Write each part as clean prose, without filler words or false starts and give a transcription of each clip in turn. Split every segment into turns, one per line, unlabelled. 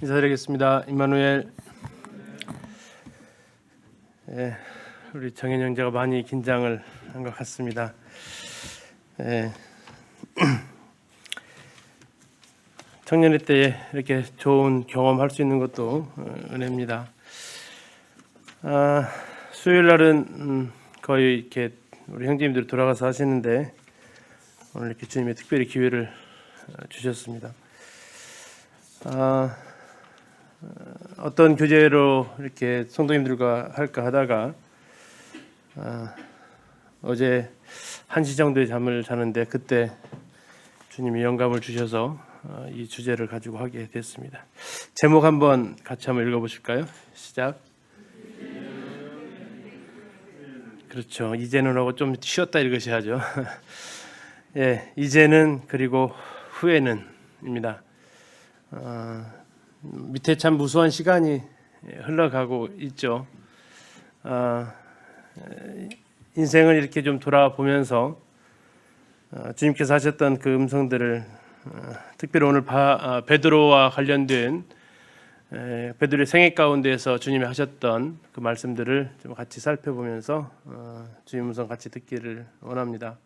인사드리겠습니다. 임마누엘. 우리 정현 형제가 많이 긴장을 한 것 같습니다. 청년의 때에 이렇게 좋은 경험할 수 있는 것도 은혜입니다. 수요일 날은 거의 이렇게 우리 형제님들이 돌아가서 하시는데 오늘 이렇게 주님의 특별히 기회를 주셨습니다. 어떤 교재로 이렇게 성도님들과 할까 하다가 어제 1시 정도에 잠을 자는데 그때 주님이 영감을 주셔서 이 주제를 가지고 하게 됐습니다. 제목 한번 같이 한번 읽어보실까요? 시작. 그렇죠. 이제는 하고 좀 쉬었다 읽으셔야죠. 이제는 그리고 후에는입니다. 밑에 참 무수한 시간이 흘러가고 있죠. 인생을 이렇게 좀 돌아보면서 주님께서 하셨던 그 음성들을 특별히 오늘 베드로와 관련된 베드로의 생애 가운데에서 주님이 하셨던 그 말씀들을 좀 같이 살펴보면서 주님 음성 같이 듣기를 원합니다.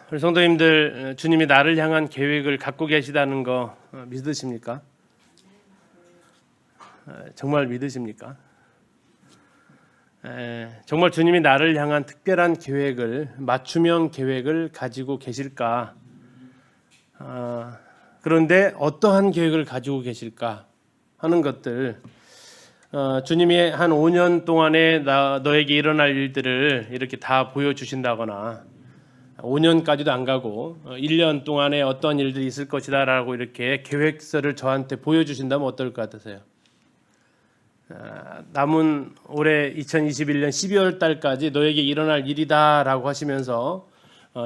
우리 성도님들, 주님이 나를 향한 계획을 갖고 계시다는 거 믿으십니까? 정말 믿으십니까? 정말 주님이 나를 향한 특별한 계획을, 맞춤형 계획을 가지고 계실까? 그런데 어떠한 계획을 가지고 계실까 하는 것들, 주님이 한 5년 동안에 너에게 일어날 일들을 이렇게 다 보여주신다거나 5년까지도 안 가고 1년 동안에 어떤 일들이 있을 것이다 라고 이렇게 계획서를 저한테 보여주신다면 어떨 것 같으세요? 남은 올해 2021년 12월 달까지 너에게 일어날 일이다 라고 하시면서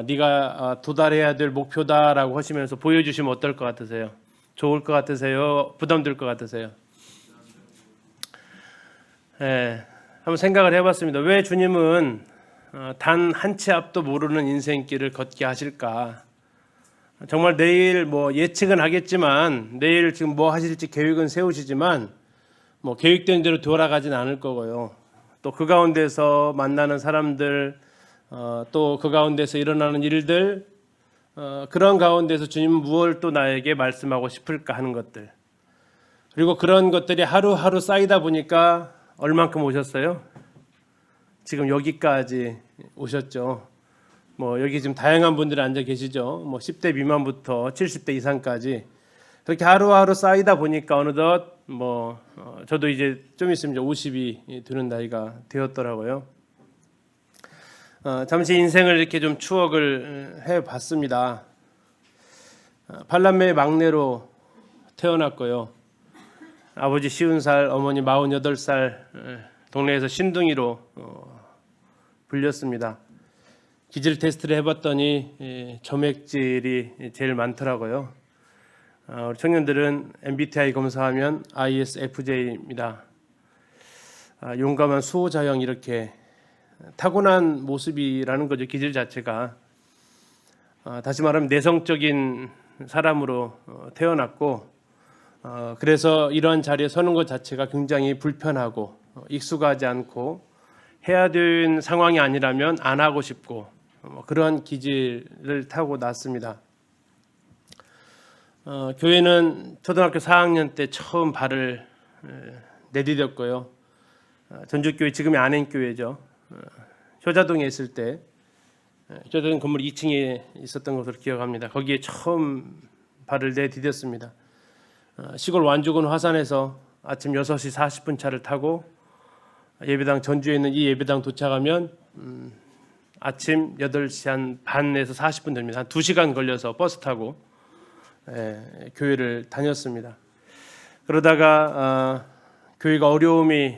네가 도달해야 될 목표다 라고 하시면서 보여주시면 어떨 것 같으세요? 좋을 것 같으세요? 부담될 것 같으세요? 한번 생각을 해봤습니다. 왜 주님은 단 한 치 앞도 모르는 인생길을 걷게 하실까? 정말 내일 뭐 예측은 하겠지만 내일 지금 뭐 하실지 계획은 세우시지만 뭐 계획된 대로 돌아가진 않을 거고요. 또 그 가운데서 만나는 사람들, 또 그 가운데서 일어나는 일들, 그런 가운데서 주님은 무엇을 또 나에게 말씀하고 싶을까 하는 것들. 그리고 그런 것들이 하루하루 쌓이다 보니까 얼만큼 오셨어요? 지금 여기까지 오셨죠. 뭐 여기 지금 다양한 분들이 앉아 계시죠. 뭐 10대 미만부터 70대 이상까지 그렇게 하루하루 쌓이다 보니까 어느덧 뭐 저도 이제 좀 있으면 이제 50이 되는 나이가 되었더라고요. 잠시 인생을 이렇게 좀 추억을 해봤습니다. 팔남매의 막내로 태어났고요. 아버지 50살, 어머니 48살, 동네에서 신둥이로 불렸습니다. 기질 테스트를 해봤더니 점액질이 제일 많더라고요. 우리 청년들은 MBTI 검사하면 ISFJ입니다. 용감한 수호자형 이렇게 타고난 모습이라는 거죠. 기질 자체가 다시 말하면 내성적인 사람으로 태어났고 그래서 이러한 자리에 서는 것 자체가 굉장히 불편하고 익숙하지 않고 해야 되는 상황이 아니라면 안 하고 싶고 그러한 기질을 타고 났습니다. 교회는 초등학교 4학년 때 처음 발을 내디뎠고요. 전주교회 지금의 안행교회죠. 효자동에 있을 때 효자동 건물 2층에 있었던 것으로 기억합니다. 거기에 처음 발을 내디뎠습니다. 시골 완주군 화산에서 아침 6시 40분 차를 타고 예배당 전주에 있는 이 예배당 도착하면 아침 8시 한 반에서 40분 됩니다. 한 2시간 걸려서 버스 타고 교회를 다녔습니다. 그러다가 교회가 어려움이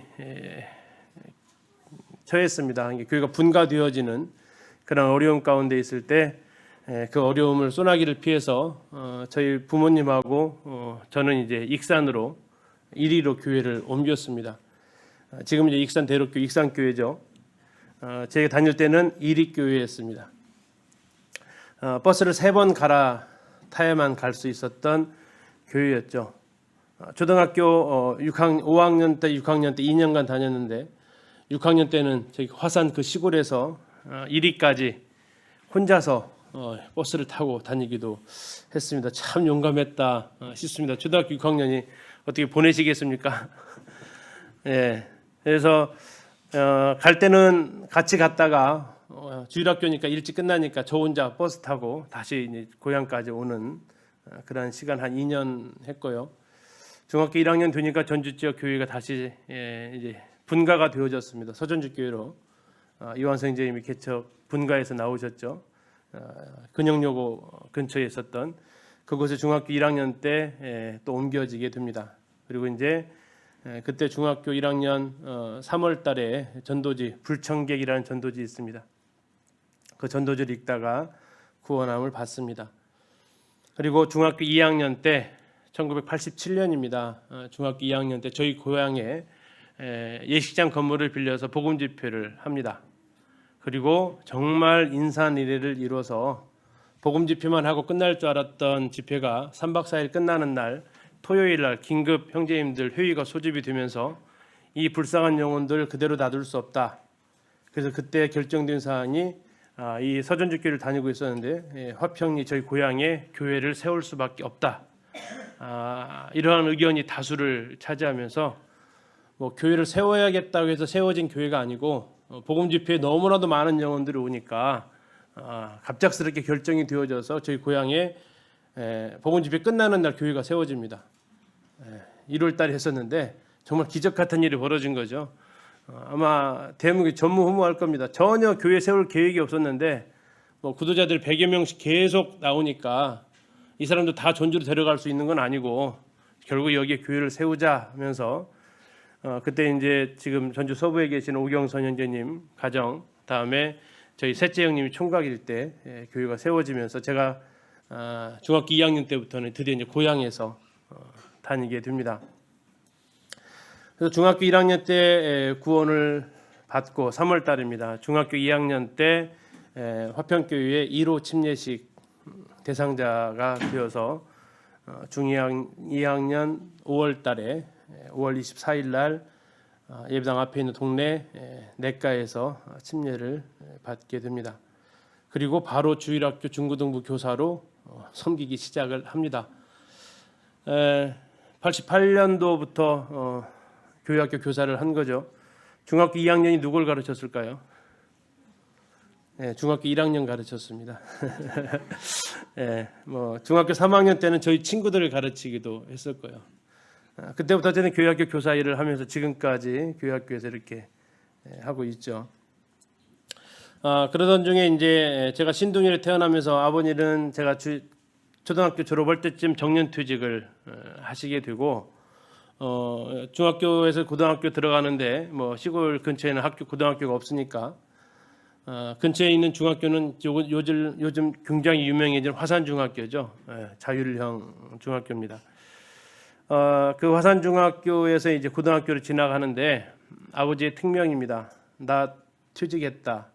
처했습니다. 교회가 분가되어지는 그런 어려움 가운데 있을 때 그 어려움을 소나기를 피해서 저희 부모님하고 저는 이제 익산으로 이리로 교회를 옮겼습니다. 지금 이제 익산 대로교 익산교회죠. 제가 다닐 때는 이리교회였습니다. 버스를 3번 갈아타야만 갈 수 있었던 교회였죠. 초등학교 5학년 때 6학년 때 2년간 다녔는데 6학년 때는 저기 화산 그 시골에서 1위까지 혼자서 버스를 타고 다니기도 했습니다. 참 용감했다 싶습니다. 초등학교 6학년이 어떻게 보내시겠습니까? 예. 그래서 갈 때는 같이 갔다가 주일학교니까 일찍 끝나니까 저 혼자 버스 타고 다시 이제 고향까지 오는 그런 시간 한 2년 했고요. 중학교 1학년 되니까 전주 지역 교회가 다시 이제 분가가 되어졌습니다. 서전주 교회로 이완 선생님이 개척 분가에서 나오셨죠. 근영여고 근처에 있었던 그곳에 중학교 1학년 때 또 옮겨지게 됩니다. 그리고 이제 그때 중학교 1학년 3월 달에 전도지 불청객이라는 전도지 있습니다. 그 전도지를 읽다가 구원함을 받습니다. 그리고 중학교 2학년 때 1987년입니다. 중학교 2학년 때 저희 고향에 예식장 건물을 빌려서 복음 집회를 합니다. 그리고 정말 인산이례를 이뤄서 복음 집회만 하고 끝날 줄 알았던 집회가 3박 4일 끝나는 날 토요일 날 긴급 형제님들 회의가 소집이 되면서 이 불쌍한 영혼들 그대로 놔둘 수 없다. 그래서 그때 결정된 사항이 이 서전주교를 다니고 있었는데 화평리 저희 고향에 교회를 세울 수밖에 없다. 이러한 의견이 다수를 차지하면서 뭐 교회를 세워야겠다고 해서 세워진 교회가 아니고 복음 집회에 너무나도 많은 영혼들이 오니까 갑작스럽게 결정이 되어져서 저희 고향에 복음 집회 끝나는 날 교회가 세워집니다. 1월 달에 했었는데 정말 기적 같은 일이 벌어진 거죠. 아마 대목이 전무후무할 겁니다. 전혀 교회 세울 계획이 없었는데 뭐 구도자들 100여 명씩 계속 나오니까 이 사람도 다 전주로 데려갈 수 있는 건 아니고 결국 여기에 교회를 세우자 하면서 그때 이제 지금 전주 서부에 계신 오경선 형제님 가정 다음에 저희 셋째 형님이 총각일 때 교회가 세워지면서 제가 중학교 2학년 때부터는 드디어 이제 고향에서 다니게 됩니다. 그래서 중학교 1학년 때 구원을 받고 3월 달입니다. 중학교 2학년 때 화평교회 1호 침례식 대상자가 되어서 중2학년 5월 달에 5월 24일 날 예배당 앞에 있는 동네 내과에서 침례를 받게 됩니다. 그리고 바로 주일학교 중고등부 교사로 섬기기 시작을 합니다. 88년도부터 교회학교 교사를 한 거죠. 중학교 2학년이 누굴 가르쳤을까요? 중학교 1학년 가르쳤습니다. 뭐 중학교 3학년 때는 저희 친구들을 가르치기도 했을 거예요. 그때부터 저는 교회학교 교사 일을 하면서 지금까지 교회학교에서 이렇게 하고 있죠. 그러던 중에 이제 제가 신동일에 태어나면서 아버님은 제가 초등학교 졸업할 때쯤 정년퇴직을 하시게 되고 중학교에서 고등학교 들어가는데 뭐 시골 근처에는 고등학교가 없으니까 근처에 있는 중학교는 요즘 굉장히 유명해진 화산중학교죠. 자율형 중학교입니다. 그 화산중학교에서 이제 고등학교를 진학하는데 아버지의 특명입니다. 나 퇴직했다.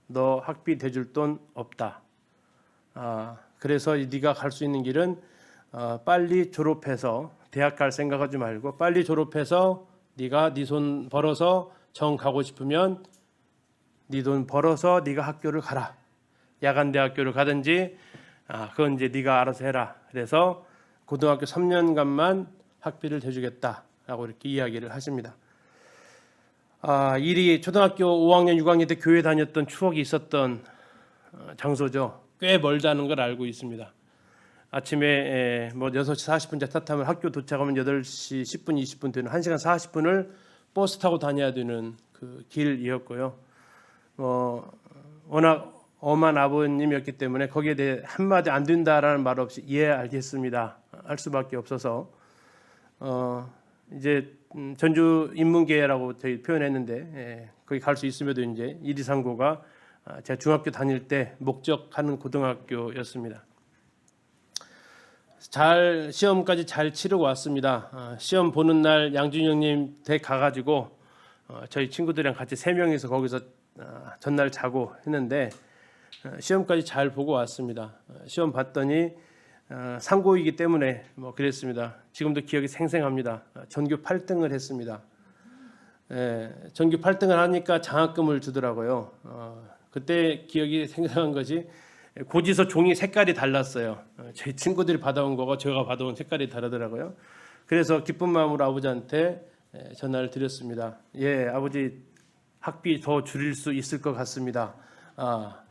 너 학비 대줄 돈 없다. 그래서 네가 갈 수 있는 길은 빨리 졸업해서 대학 갈 생각하지 말고 빨리 졸업해서 네가 네 손 벌어서 정 가고 싶으면 네 돈 벌어서 네가 학교를 가라. 야간 대학교를 가든지 그건 이제 네가 알아서 해라. 그래서 고등학교 3년간만 학비를 대주겠다라고 이렇게 이야기를 하십니다. 일이 초등학교 5학년, 6학년 때 교회 다녔던 추억이 있었던 장소죠. 꽤 멀다는 걸 알고 있습니다. 아침에 뭐 6시 40분째 차 타면 학교 도착하면 8시 10분, 20분 되는 1시간 40분을 버스 타고 다녀야 되는 그 길이었고요. 워낙 엄한 아버님이었기 때문에 거기에 대해 한마디 안 된다라는 말 없이 예 알겠습니다 할 수밖에 없어서 이제 전주 인문계라고 저희 표현했는데 거기 갈 수 있음에도 이제 1, 2, 3고가 제가 중학교 다닐 때 목적하는 고등학교였습니다. 시험까지 잘 치르고 왔습니다. 시험 보는 날 양준희 형님 댁 가가지고 저희 친구들이랑 같이 3명이서 거기서 전날 자고 했는데 시험까지 잘 보고 왔습니다. 시험 봤더니 상고이기 때문에 뭐 그랬습니다. 지금도 기억이 생생합니다. 전교 8등을 했습니다. 전교 8등을 하니까 장학금을 주더라고요. 그때 기억이 생생한 것이 고지서 종이 색깔이 달랐어요. 제 친구들이 받아온 거가 제가 받아온 색깔이 다르더라고요. 그래서 기쁜 마음으로 아버지한테 전화를 드렸습니다. 예, 아버지 학비 더 줄일 수 있을 것 같습니다.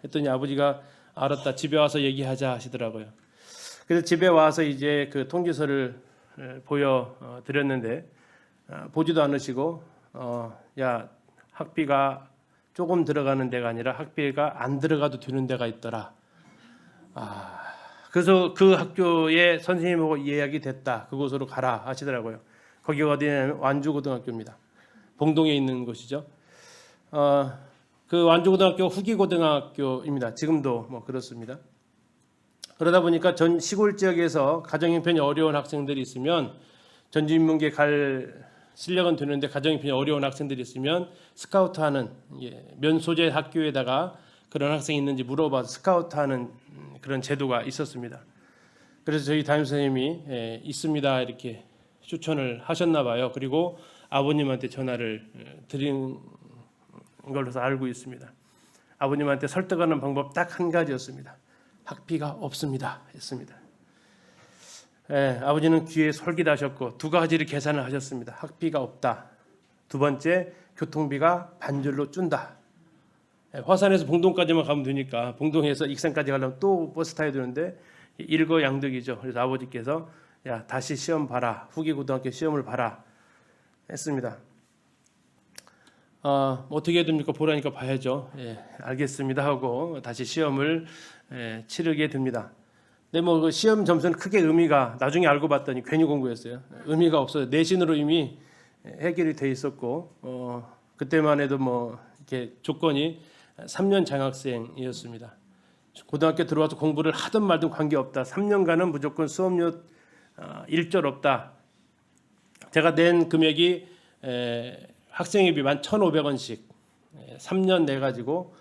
했더니 아버지가 알았다. 집에 와서 얘기하자 하시더라고요. 그래서 집에 와서 이제 그 통지서를 보여 드렸는데 보지도 않으시고 야, 학비가 조금 들어가는 데가 아니라 학비가 안 들어가도 되는 데가 있더라. 그래서 그 학교에 선생님하고 이야기 됐다. 그곳으로 가라 하시더라고요. 거기가 어디냐면 완주고등학교입니다. 봉동에 있는 곳이죠. 그 완주고등학교 후기고등학교입니다. 지금도 뭐 그렇습니다. 그러다 보니까 전 시골 지역에서 가정 형편이 어려운 학생들이 있으면 전주인문계 갈 실력은 되는데 가정 형편이 어려운 학생들이 있으면 스카우트하는 면 소재 학교에다가 그런 학생이 있는지 물어봐서 스카우트하는 그런 제도가 있었습니다. 그래서 저희 담임 선생님이 있습니다 이렇게 추천을 하셨나 봐요. 그리고 아버님한테 전화를 드린 걸로서 알고 있습니다. 아버님한테 설득하는 방법 딱 한 가지였습니다. 학비가 없습니다 했습니다. 아버지는 귀에 솔깃하셨고 두 가지를 계산을 하셨습니다. 학비가 없다. 두 번째, 교통비가 반절로 준다. 화산에서 봉동까지만 가면 되니까 봉동에서 익산까지 가려면 또 버스 타야 되는데 일거양득이죠. 그래서 아버지께서 야, 다시 시험 봐라. 후기고등학교 시험을 봐라 했습니다. 어떻게 해야 됩니까? 보라니까 봐야죠. 알겠습니다 하고 다시 시험을 치르게 됩니다. 근데 뭐 그 시험 점수는 크게 의미가 나중에 알고 봤더니 괜히 공부했어요. 의미가 없어요. 내신으로 이미 해결이 돼 있었고 그때만 해도 뭐 이렇게 조건이 3년 장학생이었습니다. 고등학교 들어와서 공부를 하든 말든 관계없다. 3년간은 무조건 수업료 일절 없다. 제가 낸 금액이 학생회비만 1,500원씩 3년 내 가지고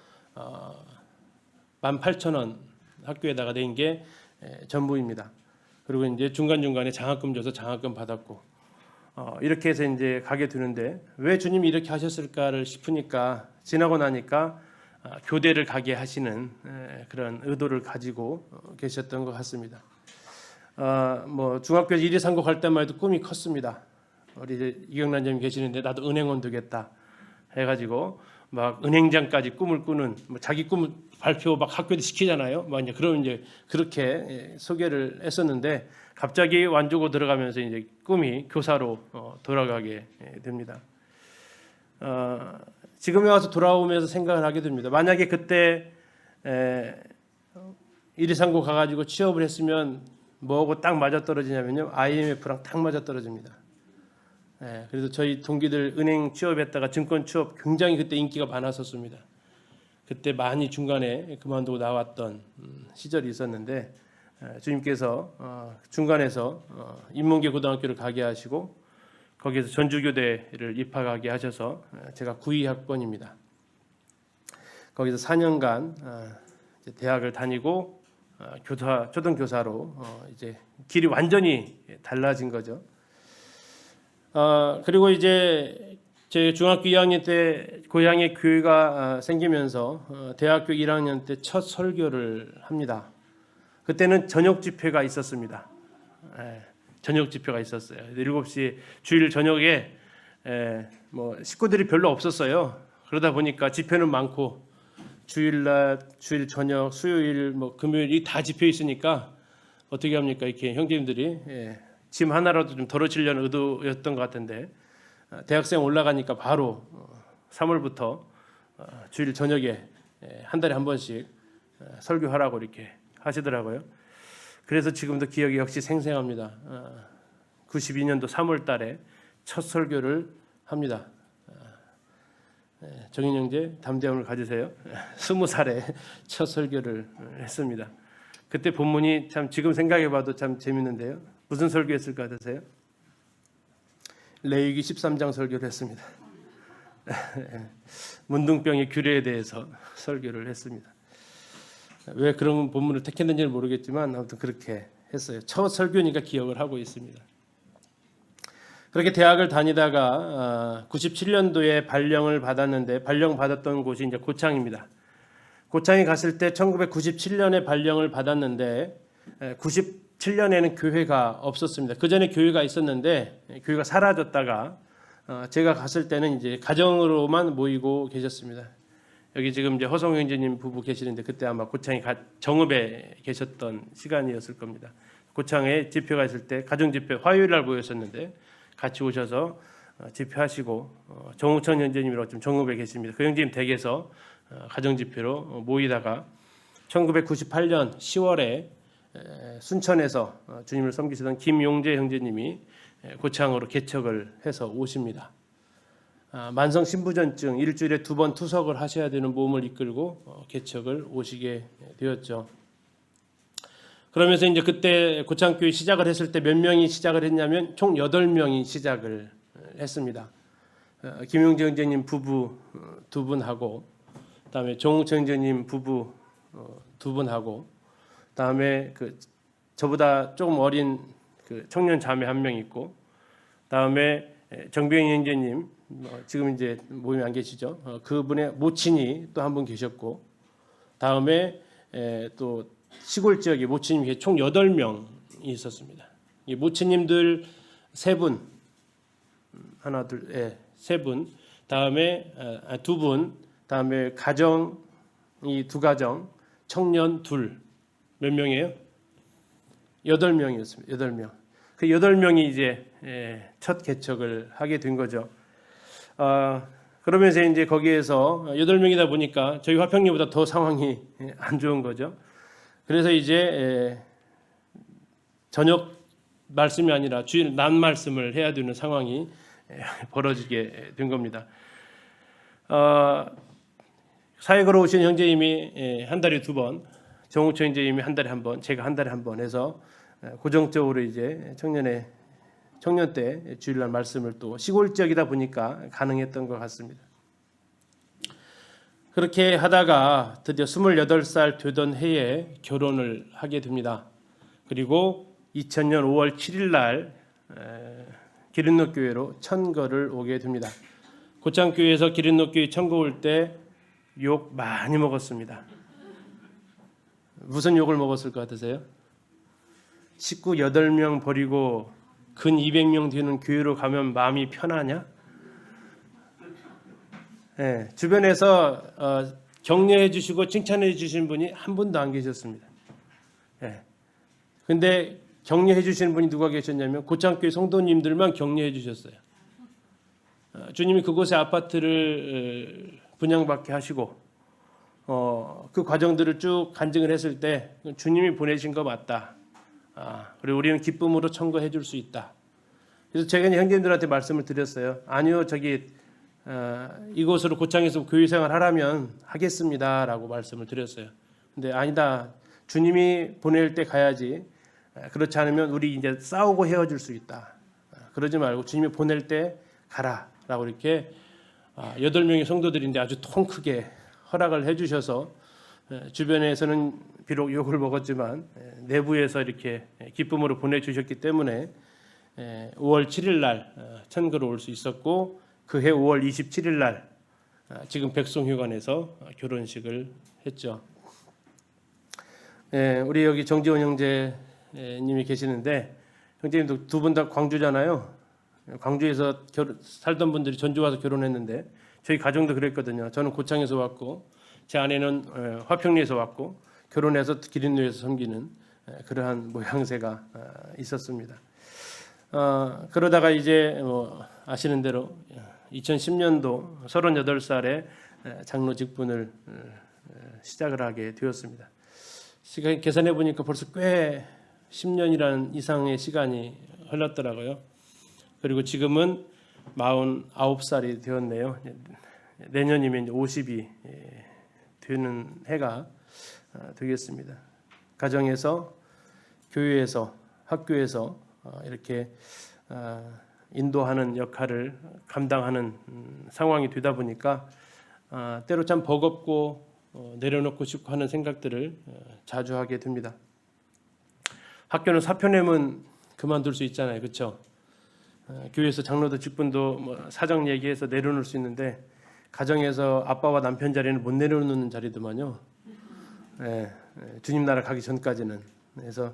18,000원 학교에다가 낸 게 전부입니다. 그리고 이제 중간중간에 장학금 줘서 장학금 받았고 이렇게 해서 이제 가게 되는데 왜 주님이 이렇게 하셨을까를 싶으니까 지나고 나니까 교대를 가게 하시는 그런 의도를 가지고 계셨던 것 같습니다. 뭐 중학교에서 1, 2, 3고 갈 때만 해도 꿈이 컸습니다. 우리 이경란 님 계시는데 나도 은행원 되겠다 해가지고 막 은행장까지 꿈을 꾸는 뭐 자기 꿈 발표 막 학교에 시키잖아요. 막 이제 그럼 이제 그렇게 소개를 했었는데 갑자기 완주고 들어가면서 이제 꿈이 교사로 돌아가게 됩니다. 지금에 와서 돌아오면서 생각을 하게 됩니다. 만약에 그때 1, 2, 3고 가가지고 취업을 했으면 뭐하고 딱 맞아떨어지냐면요. IMF랑 딱 맞아떨어집니다. 그래서 저희 동기들 은행 취업했다가 증권 취업 굉장히 그때 인기가 많았었습니다. 그때 많이 중간에 그만두고 나왔던 시절이 있었는데 주님께서 중간에서 인문계 고등학교를 가게 하시고 거기에서 전주교대를 입학하게 하셔서 제가 9위학번입니다. 거기서 4년간 대학을 다니고 초등교사로 이제 길이 완전히 달라진 거죠. 그리고 이제 제 중학교 2학년 때 고향에 교회가 생기면서 대학교 1학년 때 첫 설교를 합니다. 그때는 저녁 집회가 있었습니다. 저녁 집회가 있었어요. 7시 주일 저녁에 뭐 식구들이 별로 없었어요. 그러다 보니까 집회는 많고 주일날, 주일 저녁, 수요일, 뭐 금요일이 다 집회 있으니까 어떻게 합니까? 이렇게 형제님들이 짐 하나라도 좀 덜어지려는 의도였던 것 같은데 대학생 올라가니까 바로 3월부터 주일 저녁에 한 달에 한 번씩 설교하라고 이렇게 하시더라고요. 그래서 지금도 기억이 역시 생생합니다. 92년도 3월 달에 첫 설교를 합니다. 정인 형제 담대함을 가지세요. 20살에 첫 설교를 했습니다. 그때 본문이 참 지금 생각해봐도 참 재밌는데요. 무슨 설교했을 것 같으세요? 레위기 13장 설교를 했습니다. 문둥병의 규례에 대해서 설교를 했습니다. 왜 그런 본문을 택했는지는 모르겠지만 아무튼 그렇게 했어요. 첫 설교니까 기억을 하고 있습니다. 그렇게 대학을 다니다가 97년도에 발령을 받았는데 발령 받았던 곳이 이제 고창입니다. 고창에 갔을 때 1997년에 발령을 받았는데 97년에는 교회가 없었습니다. 그 전에 교회가 있었는데 교회가 사라졌다가 제가 갔을 때는 이제 가정으로만 모이고 계셨습니다. 여기 지금 이제 허성 형제님 부부 계시는데 그때 아마 고창에 정읍에 계셨던 시간이었을 겁니다. 고창에 집회가 있을 때 가정 집회 화요일 날 모였었는데 같이 오셔서 집회하시고 정우천 형제님이라고 좀 정읍에 계십니다. 그 형제님 댁에서 가정 집회로 모이다가 1998년 10월에 순천에서 주님을 섬기시던 김용재 형제님이 고창으로 개척을 해서 오십니다. 만성 신부전증 일주일에 2번 투석을 하셔야 되는 몸을 이끌고 개척을 오시게 되었죠. 그러면서 이제 그때 고창교회 시작을 했을 때 몇 명이 시작을 했냐면 총 8명이 시작을 했습니다. 김용재 형제님 부부 2분하고 그다음에 정우천 형제님 부부 2분하고 그다음에 저보다 조금 어린 청년 자매 1명 있고 그다음에 정병희 형제님 지금 이제 모임에 안 계시죠. 그분의 모친이 또 한 분 계셨고 다음에 또 시골 지역에 모친님이 총 8명이 있었습니다. 이 모친님들 3분 하나 둘 3분 다음에 2분 다음에 가정이 2가정 청년 2 몇 명이에요? 8명이었습니다. 8명. 그 8명이 이제 첫 개척을 하게 된 거죠. 그러면서 이제 거기에서 8명이다 보니까 저희 화평리보다 더 상황이 안 좋은 거죠. 그래서 이제 저녁 말씀이 아니라 주일 낮 말씀을 해야 되는 상황이 벌어지게 된 겁니다. 사회 걸어오신 형제님이 한 달에 2번, 정우천 형제님이 한 달에 1번, 제가 한 달에 1번 해서 고정적으로 이제 청년 때 주일날 말씀을 또 시골 지역이다 보니까 가능했던 것 같습니다. 그렇게 하다가 드디어 28살 되던 해에 결혼을 하게 됩니다. 그리고 2000년 5월 7일 날 기린노 교회로 천거를 오게 됩니다. 고창교회에서 기린노 교회 천거 올 때 욕 많이 먹었습니다. 무슨 욕을 먹었을 것 같으세요? 식구 8명 버리고 근 200명 되는 교회로 가면 마음이 편하냐? 네, 주변에서 격려해 주시고 칭찬해 주신 분이 한 분도 안 계셨습니다. 근데 격려해 주시는 분이 누가 계셨냐면 고창교회 성도님들만 격려해 주셨어요. 주님이 그곳에 아파트를 분양받게 하시고 그 과정들을 쭉 간증을 했을 때 주님이 보내신 거 맞다. 그리고 우리는 기쁨으로 청구해 줄 수 있다. 그래서 제가 형제님들한테 말씀을 드렸어요. 아니요, 이곳으로 고창에서 교회 생활 하라면 하겠습니다라고 말씀을 드렸어요. 근데 아니다. 주님이 보낼 때 가야지. 그렇지 않으면 우리 이제 싸우고 헤어질 수 있다. 그러지 말고 주님이 보낼 때 가라라고 이렇게 8명의 성도들인데 아주 통 크게 허락을 해주셔서 주변에서는 비록 욕을 먹었지만 내부에서 이렇게 기쁨으로 보내주셨기 때문에 5월 7일 날 천거로 올 수 있었고 그해 5월 27일 날 지금 백송휴관에서 결혼식을 했죠. 우리 여기 정지원 형제님이 계시는데 형제님도 2분 다 광주잖아요. 광주에서 살던 분들이 전주 와서 결혼했는데 저희 가정도 그랬거든요. 저는 고창에서 왔고 제 아내는 화평리에서 왔고 결혼해서 기린노에서 섬기는 그러한 모양새가 있었습니다. 그러다가 이제 아시는 대로 2010년도 38살에 장로 직분을 시작을 하게 되었습니다. 시간 계산해 보니까 벌써 꽤 10년이라는 이상의 시간이 흘렀더라고요. 그리고 지금은 49살이 되었네요. 내년이면 이제 50이 되는 해가 되겠습니다. 가정에서, 교회에서, 학교에서 이렇게 인도하는 역할을 감당하는 상황이 되다 보니까 때로 참 버겁고 내려놓고 싶고 하는 생각들을 자주 하게 됩니다. 학교는 사표 내면 그만둘 수 있잖아요, 그렇죠? 교회에서 장로도 직분도 뭐 사정 얘기해서 내려놓을 수 있는데 가정에서 아빠와 남편 자리는 못 내려놓는 자리더만요. 주님 나라 가기 전까지는. 그래서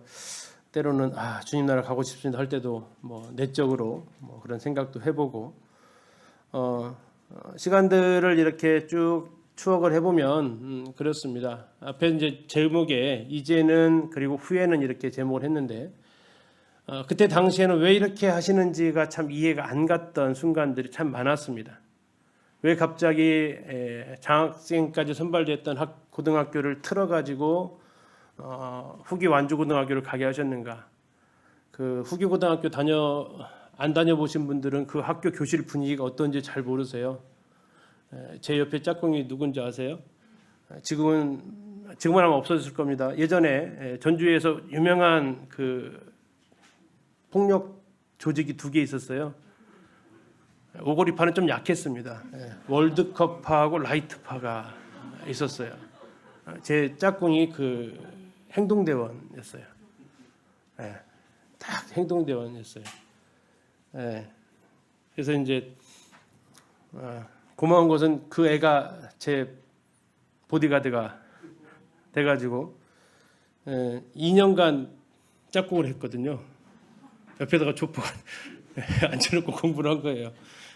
때로는 주님 나라 가고 싶습니다 할 때도 뭐 내적으로 뭐 그런 생각도 해보고 시간들을 이렇게 쭉 추억을 해보면 그렇습니다. 앞에 이제 제목에 이제는 그리고 후에는 이렇게 제목을 했는데 그때 당시에는 왜 이렇게 하시는지가 참 이해가 안 갔던 순간들이 참 많았습니다. 왜 갑자기 장학생까지 선발됐던 고등학교를 틀어가지고 후기 완주고등학교를 가게 하셨는가? 그 후기 고등학교 안 다녀보신 분들은 그 학교 교실 분위기가 어떤지 잘 모르세요. 제 옆에 짝꿍이 누군지 아세요? 지금은 아마 없어졌을 겁니다. 예전에 전주에서 유명한 그 폭력 조직이 2개 있었어요. 오고리파는 좀 약했습니다. 월드컵파하고 라이트파가 있었어요. 제 짝꿍이 그 행동대원이었어요. 딱 행동대원이었어요. 그래서 이제 고마운 것은 그 애가 제 보디가드가 돼가지고 2년간 짝꿍을 했거든요. 옆에다가 족보 앉혀놓고 공부를 한 거예요.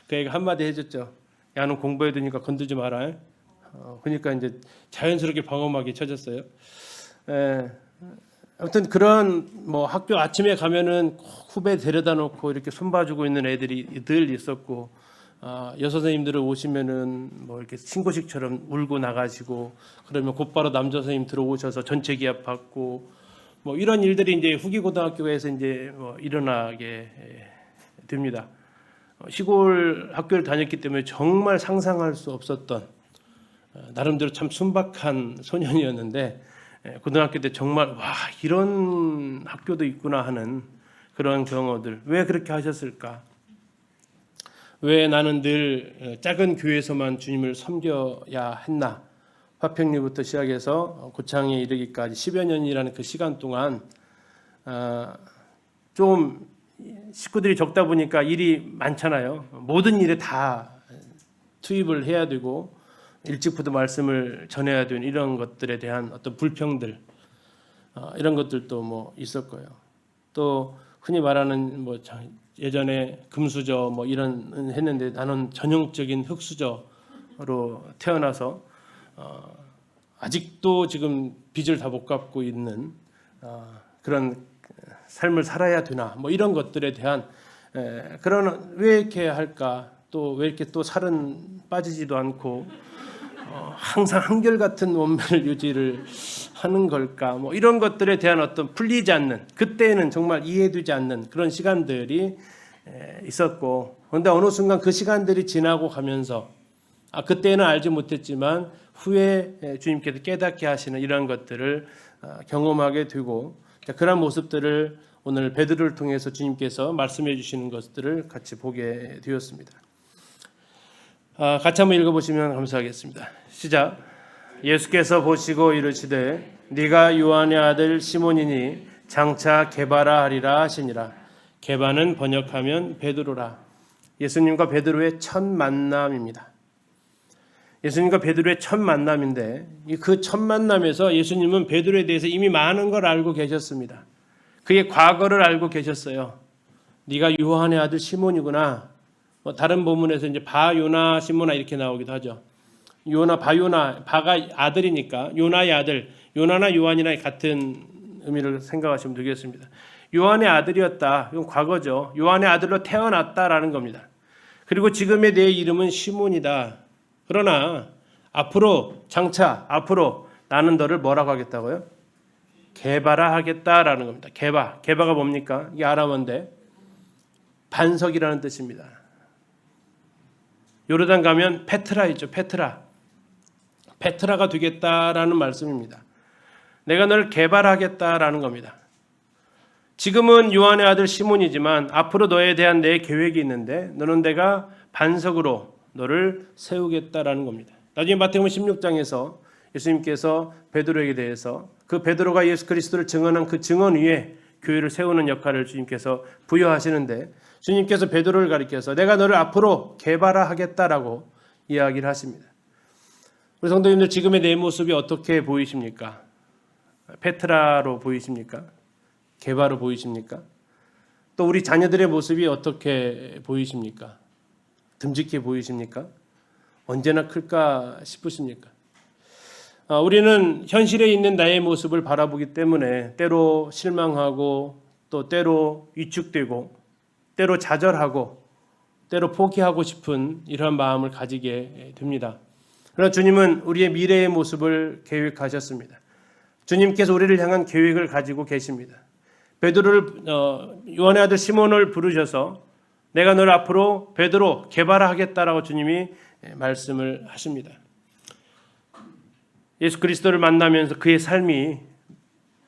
그 애가 한마디 해줬죠. 야, 너 공부해야 되니까 건들지 마라. 그러니까 이제 자연스럽게 방어막이 쳐졌어요. 아무튼 그런 뭐 학교 아침에 가면은 후배 데려다 놓고 이렇게 손봐주고 있는 애들이 늘 있었고, 여선생님들을 오시면은 뭐 이렇게 신고식처럼 울고 나가시고, 그러면 곧바로 남자 선생님 들어오셔서 전체 기합 받고, 뭐 이런 일들이 이제 후기 고등학교에서 이제 뭐 일어나게 됩니다. 시골 학교를 다녔기 때문에 정말 상상할 수 없었던 나름대로 참 순박한 소년이었는데 고등학교 때 정말 와 이런 학교도 있구나 하는 그런 경험들. 왜 그렇게 하셨을까? 왜 나는 늘 작은 교회에서만 주님을 섬겨야 했나? 화평리부터 시작해서 고창에 이르기까지 10여 년이라는 그 시간 동안 좀 식구들이 적다 보니까 일이 많잖아요. 모든 일에 다 투입을 해야 되고 일찍부터 말씀을 전해야 되는 이런 것들에 대한 어떤 불평들 이런 것들도 뭐 있었고요. 또 흔히 말하는 뭐 예전에 금수저 뭐 이런 했는데 나는 전형적인 흙수저로 태어나서 아직도 지금 빚을 다 못 갚고 있는 그런 삶을 살아야 되나 뭐 이런 것들에 대한 그런 왜 이렇게 할까 또 왜 이렇게 또 살은 빠지지도 않고 항상 한결같은 원면을 유지를 하는 걸까 뭐 이런 것들에 대한 어떤 풀리지 않는 그때는 정말 이해되지 않는 그런 시간들이 있었고 그런데 어느 순간 그 시간들이 지나고 가면서 그때는 알지 못했지만 후에 주님께서 깨닫게 하시는 이런 것들을 경험하게 되고 그런 모습들을 오늘 베드로를 통해서 주님께서 말씀해 주시는 것들을 같이 보게 되었습니다. 같이 한번 읽어보시면 감사하겠습니다. 시작. 예수께서 보시고 이르시되 네가 요한의 아들 시몬이니 장차 게바라 하리라 하시니라. 게바는 번역하면 베드로라. 예수님과 베드로의 첫 만남입니다. 예수님과 베드로의 첫 만남인데 그 첫 만남에서 예수님은 베드로에 대해서 이미 많은 걸 알고 계셨습니다. 그의 과거를 알고 계셨어요. 네가 요한의 아들 시몬이구나. 뭐 다른 본문에서 이제 바요나 시몬아 이렇게 나오기도 하죠. 요나 바요나 바가 아들이니까 요나의 아들 요나나 요한이나 같은 의미를 생각하시면 되겠습니다. 요한의 아들이었다. 이건 과거죠. 요한의 아들로 태어났다라는 겁니다. 그리고 지금의 내 이름은 시몬이다. 그러나 장차 앞으로 나는 너를 뭐라고 하겠다고요? 게바라 하겠다라는 겁니다. 게바가 뭡니까? 이게 아람어인데 반석이라는 뜻입니다. 요르단 가면 페트라 있죠. 페트라가 되겠다라는 말씀입니다. 내가 너를 게바라하겠다라는 겁니다. 지금은 요한의 아들 시몬이지만 앞으로 너에 대한 내 계획이 있는데 너는 내가 반석으로 너를 세우겠다라는 겁니다. 나중에 마태복음 16장에서 예수님께서 베드로에게 대해서 그 베드로가 예수 그리스도를 증언한 그 증언 위에 교회를 세우는 역할을 주님께서 부여하시는데 주님께서 베드로를 가리켜서 내가 너를 앞으로 개발하겠다라고 이야기를 하십니다. 우리 성도님들 지금의 내 모습이 어떻게 보이십니까? 페트라로 보이십니까? 개바로 보이십니까? 또 우리 자녀들의 모습이 어떻게 보이십니까? 듬직해 보이십니까? 언제나 클까 싶으십니까? 우리는 현실에 있는 나의 모습을 바라보기 때문에 때로 실망하고 또 때로 위축되고 때로 좌절하고 때로 포기하고 싶은 이러한 마음을 가지게 됩니다. 그러나 주님은 우리의 미래의 모습을 계획하셨습니다. 주님께서 우리를 향한 계획을 가지고 계십니다. 베드로를 요한의 아들 시몬을 부르셔서 내가 너를 앞으로 베드로 개발하겠다라고 주님이 말씀을 하십니다. 예수 그리스도를 만나면서 그의 삶이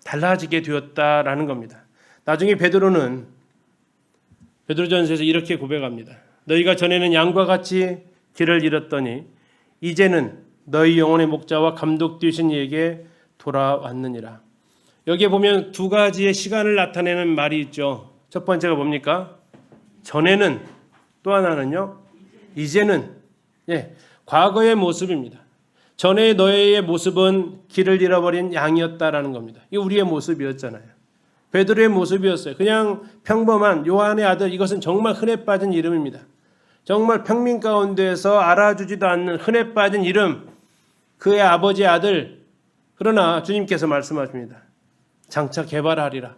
달라지게 되었다라는 겁니다. 나중에 베드로는 베드로전서에서 이렇게 고백합니다. 너희가 전에는 양과 같이 길을 잃었더니 이제는 너희 영혼의 목자와 감독 되신 이에게 돌아왔느니라. 여기에 보면 두 가지의 시간을 나타내는 말이 있죠. 첫 번째가 뭡니까? 전에는, 또 하나는요, 이제는. 과거의 모습입니다. 전에 너의 모습은 길을 잃어버린 양이었다라는 겁니다. 이게 우리의 모습이었잖아요. 베드로의 모습이었어요. 그냥 평범한 요한의 아들, 이것은 정말 흔해 빠진 이름입니다. 정말 평민 가운데에서 알아주지도 않는 흔해 빠진 이름, 그의 아버지의 아들. 그러나 주님께서 말씀하십니다. 장차 개발하리라.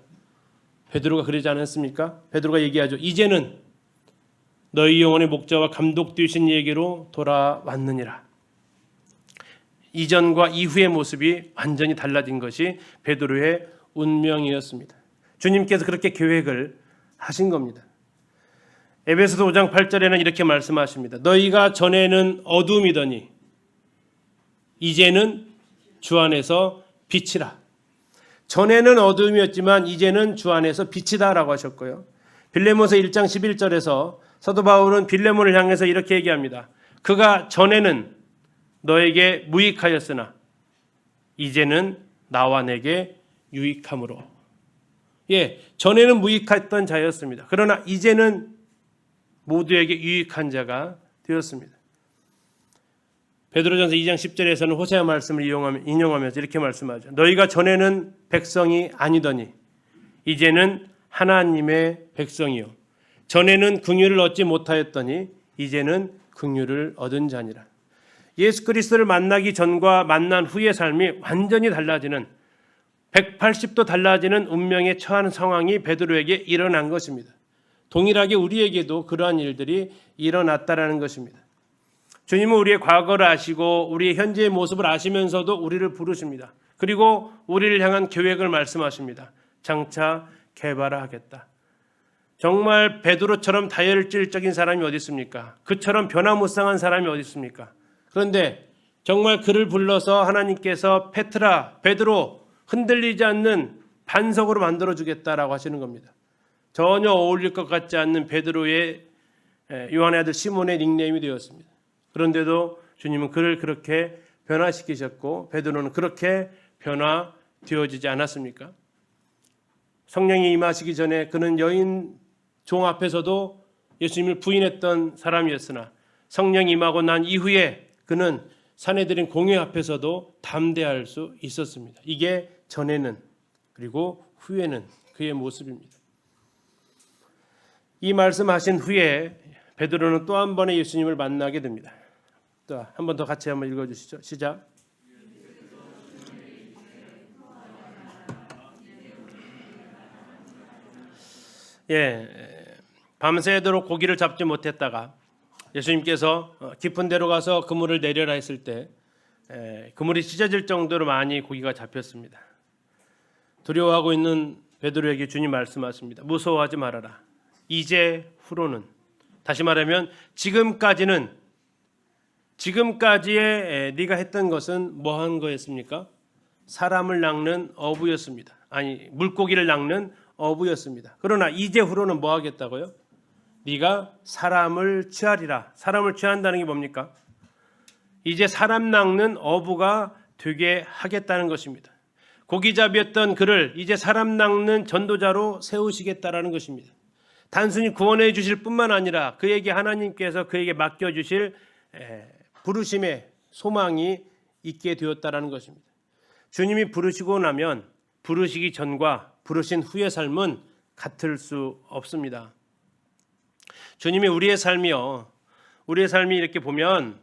베드로가 그러지 않았습니까? 베드로가 얘기하죠. 이제는 너희 영혼의 목자와 감독 되신 이에게로 돌아왔느니라. 이전과 이후의 모습이 완전히 달라진 것이 베드로의 운명이었습니다. 주님께서 그렇게 계획을 하신 겁니다. 에베소서 5장 8절에는 이렇게 말씀하십니다. 너희가 전에는 어둠이더니 이제는 주 안에서 빛이라. 전에는 어둠이었지만 이제는 주 안에서 빛이다라고 하셨고요. 빌레몬서 1장 11절에서 사도 바울은 빌레몬을 향해서 이렇게 얘기합니다. 그가 전에는 너에게 무익하였으나 이제는 나와 내게 유익함으로. 전에는 무익했던 자였습니다. 그러나 이제는 모두에게 유익한 자가 되었습니다. 베드로전서 2장 10절에서는 호세아 말씀을 인용하면서 이렇게 말씀하죠. 너희가 전에는 백성이 아니더니 이제는 하나님의 백성이요. 전에는 긍휼을 얻지 못하였더니 이제는 긍휼을 얻은 자니라. 예수 그리스도를 만나기 전과 만난 후의 삶이 완전히 달라지는 180도 달라지는 운명에 처한 상황이 베드로에게 일어난 것입니다. 동일하게 우리에게도 그러한 일들이 일어났다라는 것입니다. 주님은 우리의 과거를 아시고 우리의 현재의 모습을 아시면서도 우리를 부르십니다. 그리고 우리를 향한 계획을 말씀하십니다. 장차 개발하겠다. 정말 베드로처럼 다혈질적인 사람이 어디 있습니까? 그처럼 변화무쌍한 사람이 어디 있습니까? 그런데 정말 그를 불러서 하나님께서 페트라, 베드로 흔들리지 않는 반석으로 만들어주겠다라고 하시는 겁니다. 전혀 어울릴 것 같지 않는 베드로의 요한의 아들 시몬의 닉네임이 되었습니다. 그런데도 주님은 그를 그렇게 변화시키셨고 베드로는 그렇게 변화되어지지 않았습니까? 성령이 임하시기 전에 그는 여인 종 앞에서도 예수님을 부인했던 사람이었으나 성령이 임하고 난 이후에 그는 사내들인 공회 앞에서도 담대할 수 있었습니다. 이게 전에는 그리고 후에는 그의 모습입니다. 이 말씀하신 후에 베드로는 또 한 번의 예수님을 만나게 됩니다. 또 한 번 더 같이 한번 읽어주시죠. 시작. 밤새도록 고기를 잡지 못했다가 예수님께서 깊은 데로 가서 그물을 내려라 했을 때 그물이 찢어질 정도로 많이 고기가 잡혔습니다. 두려워하고 있는 베드로에게 주님 말씀하십니다. 무서워하지 말아라. 이제 후로는, 다시 말하면 지금까지의 네가 했던 것은 뭐 한 거였습니까? 사람을 낚는 어부였습니다. 아니, 물고기를 낚는 어부였습니다. 그러나 이제 후로는 뭐 하겠다고요? 네가 사람을 취하리라. 사람을 취한다는 게 뭡니까? 이제 사람 낚는 어부가 되게 하겠다는 것입니다. 고기잡이였던 그를 이제 사람 낚는 전도자로 세우시겠다라는 것입니다. 단순히 구원해 주실 뿐만 아니라 그에게 하나님께서 그에게 맡겨주실 부르심의 소망이 있게 되었다라는 것입니다. 주님이 부르시고 나면 부르시기 전과 부르신 후의 삶은 같을 수 없습니다. 주님이 우리의 삶이 이렇게 보면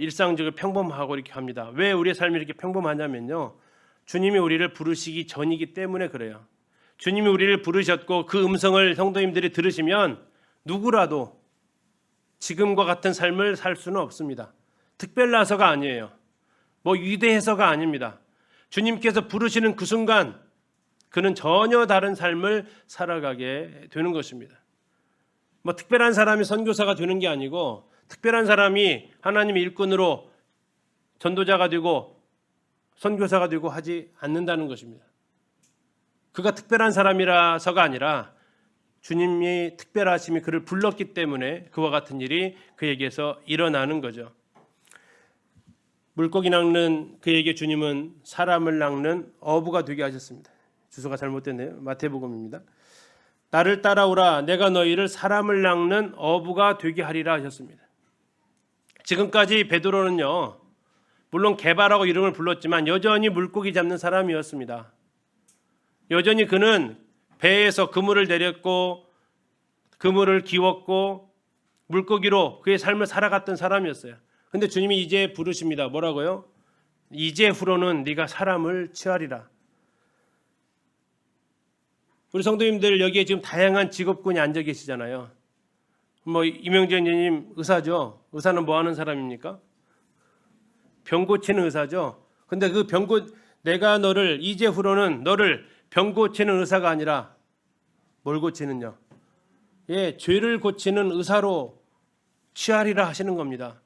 일상적으로 평범하고 이렇게 합니다. 왜 우리의 삶이 이렇게 평범하냐면요, 주님이 우리를 부르시기 전이기 때문에 그래요. 주님이 우리를 부르셨고 그 음성을 성도님들이 들으시면 누구라도 지금과 같은 삶을 살 수는 없습니다. 특별나서가 아니에요. 위대해서가 아닙니다. 주님께서 부르시는 그 순간 그는 전혀 다른 삶을 살아가게 되는 것입니다. 특별한 사람이 선교사가 되는 게 아니고, 특별한 사람이 하나님의 일꾼으로 전도자가 되고 선교사가 되고 하지 않는다는 것입니다. 그가 특별한 사람이라서가 아니라 주님이 특별하심이 그를 불렀기 때문에 그와 같은 일이 그에게서 일어나는 거죠. 물고기 낚는 그에게 주님은 사람을 낚는 어부가 되게 하셨습니다. 주소가 잘못됐네요. 마태복음입니다. 나를 따라오라, 내가 너희를 사람을 낚는 어부가 되게 하리라 하셨습니다. 지금까지 베드로는요, 물론 개바라고 이름을 불렀지만 여전히 물고기 잡는 사람이었습니다. 여전히 그는 배에서 그물을 내렸고 그물을 기웠고 물고기로 그의 삶을 살아갔던 사람이었어요. 근데 주님이 이제 부르십니다. 뭐라고요? 이제 후로는 네가 사람을 취하리라. 우리 성도님들 여기에 지금 다양한 직업군이 앉아 계시잖아요. 이명재 님 의사죠. 의사는 뭐 하는 사람입니까? 병 고치는 의사죠. 근데 그 내가 너를 이제 후로는 너를 병 고치는 의사가 아니라 뭘 고치느냐? 죄를 고치는 의사로 취하리라 하시는 겁니다.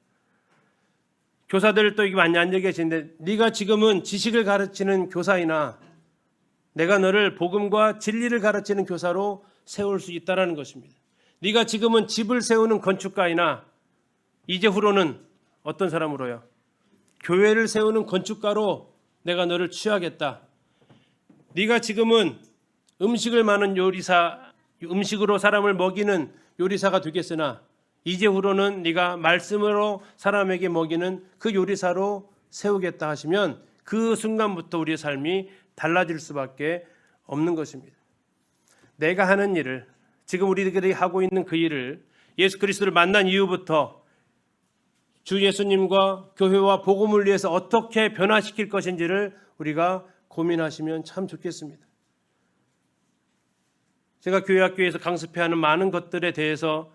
교사들 또 많이 앉아 계시는데 네가 지금은 지식을 가르치는 교사이나 내가 너를 복음과 진리를 가르치는 교사로 세울 수 있다라는 것입니다. 네가 지금은 집을 세우는 건축가이나 이제 후로는 어떤 사람으로요? 교회를 세우는 건축가로 내가 너를 취하겠다. 네가 지금은 음식을 많은 요리사, 음식으로 사람을 먹이는 요리사가 되겠으나 이제 후로는 네가 말씀으로 사람에게 먹이는 그 요리사로 세우겠다 하시면 그 순간부터 우리의 삶이 달라질 수밖에 없는 것입니다. 내가 하는 일을, 지금 우리들이 하고 있는 그 일을 예수 그리스도를 만난 이후부터 주 예수님과 교회와 복음을 위해서 어떻게 변화시킬 것인지를 우리가 고민하시면 참 좋겠습니다. 제가 교회학교에서 강습회하는 많은 것들에 대해서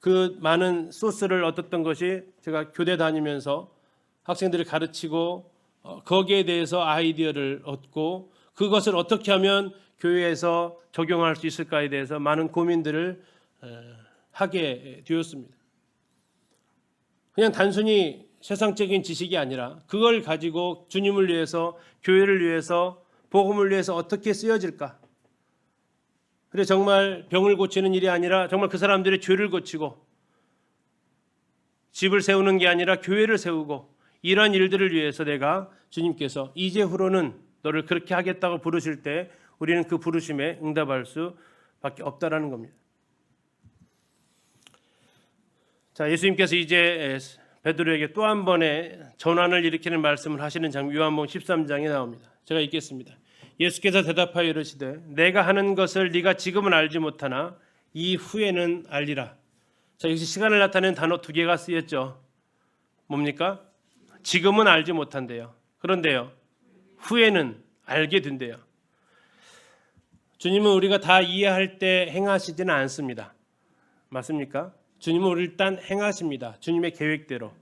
그 많은 소스를 얻었던 것이 제가 교대 다니면서 학생들을 가르치고 거기에 대해서 아이디어를 얻고 그것을 어떻게 하면 교회에서 적용할 수 있을까에 대해서 많은 고민들을 하게 되었습니다. 그냥 단순히 세상적인 지식이 아니라 그걸 가지고 주님을 위해서, 교회를 위해서, 복음을 위해서 어떻게 쓰여질까? 그래 정말 병을 고치는 일이 아니라 정말 그 사람들의 죄를 고치고 집을 세우는 게 아니라 교회를 세우고 이러한 일들을 위해서 내가 주님께서 이제 후로는 너를 그렇게 하겠다고 부르실 때 우리는 그 부르심에 응답할 수밖에 없다라는 겁니다. 자, 예수님께서 이제 베드로에게 또 한 번의 전환을 일으키는 말씀을 하시는 장면 요한복음 13장에 나옵니다. 제가 읽겠습니다. 예수께서 대답하여 이르시되 내가 하는 것을 네가 지금은 알지 못하나 이후에는 알리라. 자, 여기서 시간을 나타내는 단어 두 개가 쓰였죠. 뭡니까? 지금은 알지 못한대요. 그런데요, 후에는 알게 된대요. 주님은 우리가 다 이해할 때 행하시지는 않습니다. 맞습니까? 주님은 우리를 일단 행하십니다. 주님의 계획대로.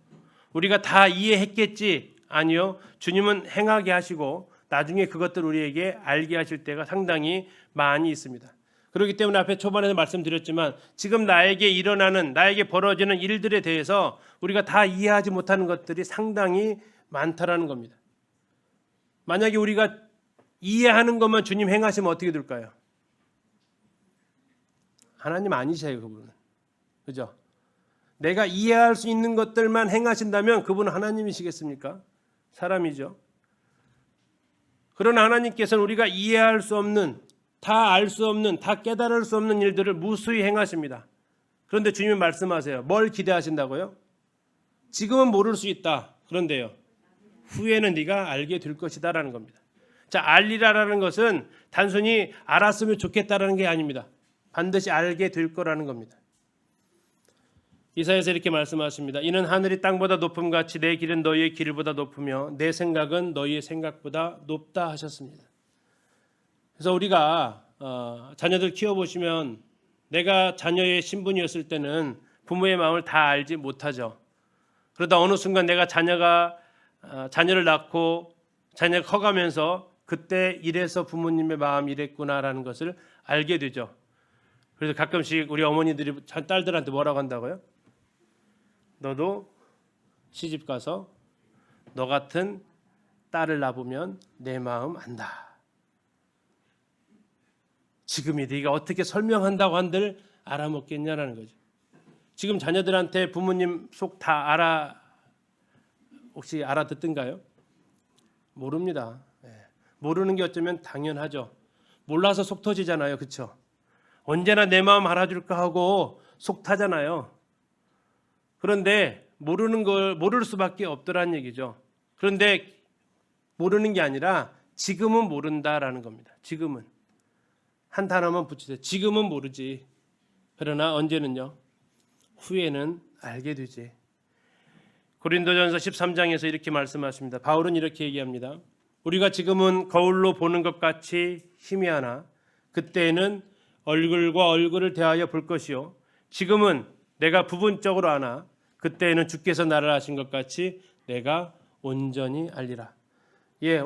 우리가 다 이해했겠지? 아니요. 주님은 행하게 하시고 나중에 그것들 우리에게 알게 하실 때가 상당히 많이 있습니다. 그렇기 때문에 앞에 초반에서 말씀드렸지만 지금 나에게 일어나는, 나에게 벌어지는 일들에 대해서 우리가 다 이해하지 못하는 것들이 상당히 많다라는 겁니다. 만약에 우리가 이해하는 것만 주님 행하시면 어떻게 될까요? 하나님 아니셔요, 그분은. 그죠? 내가 이해할 수 있는 것들만 행하신다면 그분은 하나님이시겠습니까? 사람이죠. 그러나 하나님께서는 우리가 이해할 수 없는, 다 알 수 없는, 다 깨달을 수 없는 일들을 무수히 행하십니다. 그런데 주님이 말씀하세요. 뭘 기대하신다고요? 지금은 모를 수 있다. 그런데요, 후에는 네가 알게 될 것이다 라는 겁니다. 자, 알리라라는 것은 단순히 알았으면 좋겠다라는 게 아닙니다. 반드시 알게 될 거라는 겁니다. 이사야서 이렇게 말씀하십니다. 이는 하늘이 땅보다 높음같이 내 길은 너희의 길보다 높으며 내 생각은 너희의 생각보다 높다 하셨습니다. 그래서 우리가 자녀들 키워보시면 내가 자녀의 신분이었을 때는 부모의 마음을 다 알지 못하죠. 그러다 어느 순간 내가 자녀를 낳고 자녀가 커가면서 그때 이래서 부모님의 마음이 이랬구나라는 것을 알게 되죠. 그래서 가끔씩 우리 어머니들이 딸들한테 뭐라고 한다고요? 너도 시집 가서 너 같은 딸을 낳으면 내 마음 안다. 지금이 네가 어떻게 설명한다고 한들 알아먹겠냐라는 거죠. 지금 자녀들한테 부모님 속 다 혹시 알아듣던가요? 모릅니다. 모르는 게 어쩌면 당연하죠. 몰라서 속 터지잖아요. 그렇죠? 언제나 내 마음 알아줄까 하고 속 타잖아요. 그런데 모르는 걸 모를 수밖에 없더란 얘기죠. 그런데 모르는 게 아니라 지금은 모른다라는 겁니다. 지금은. 한 단어만 붙이세요. 지금은 모르지. 그러나 언제는요? 후에는 알게 되지. 고린도전서 13장에서 이렇게 말씀하십니다. 바울은 이렇게 얘기합니다. 우리가 지금은 거울로 보는 것 같이 희미하나 그때에는 얼굴과 얼굴을 대하여 볼 것이요 지금은 내가 부분적으로 아나 그때에는 주께서 나를 아신 것 같이 내가 온전히 알리라.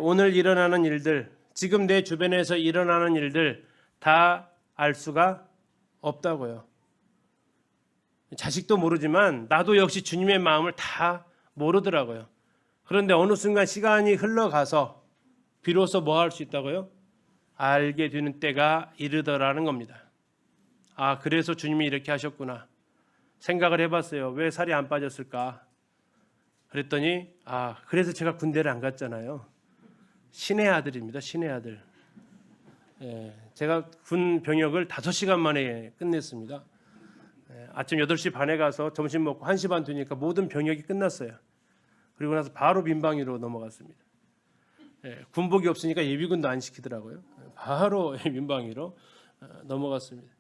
오늘 일어나는 일들, 지금 내 주변에서 일어나는 일들 다 알 수가 없다고요. 자식도 모르지만 나도 역시 주님의 마음을 다 모르더라고요. 그런데 어느 순간 시간이 흘러가서 비로소 뭐 할 수 있다고요? 알게 되는 때가 이르더라는 겁니다. 아, 그래서 주님이 이렇게 하셨구나. 생각을 해봤어요. 왜 살이 안 빠졌을까? 그랬더니 그래서 제가 군대를 안 갔잖아요. 신의 아들입니다. 신의 아들. 제가 군 병역을 5시간 만에 끝냈습니다. 아침 8시 반에 가서 점심 먹고 1시 반 되니까 모든 병역이 끝났어요. 그리고 나서 바로 민방위로 넘어갔습니다. 군복이 없으니까 예비군도 안 시키더라고요. 바로 민방위로 넘어갔습니다.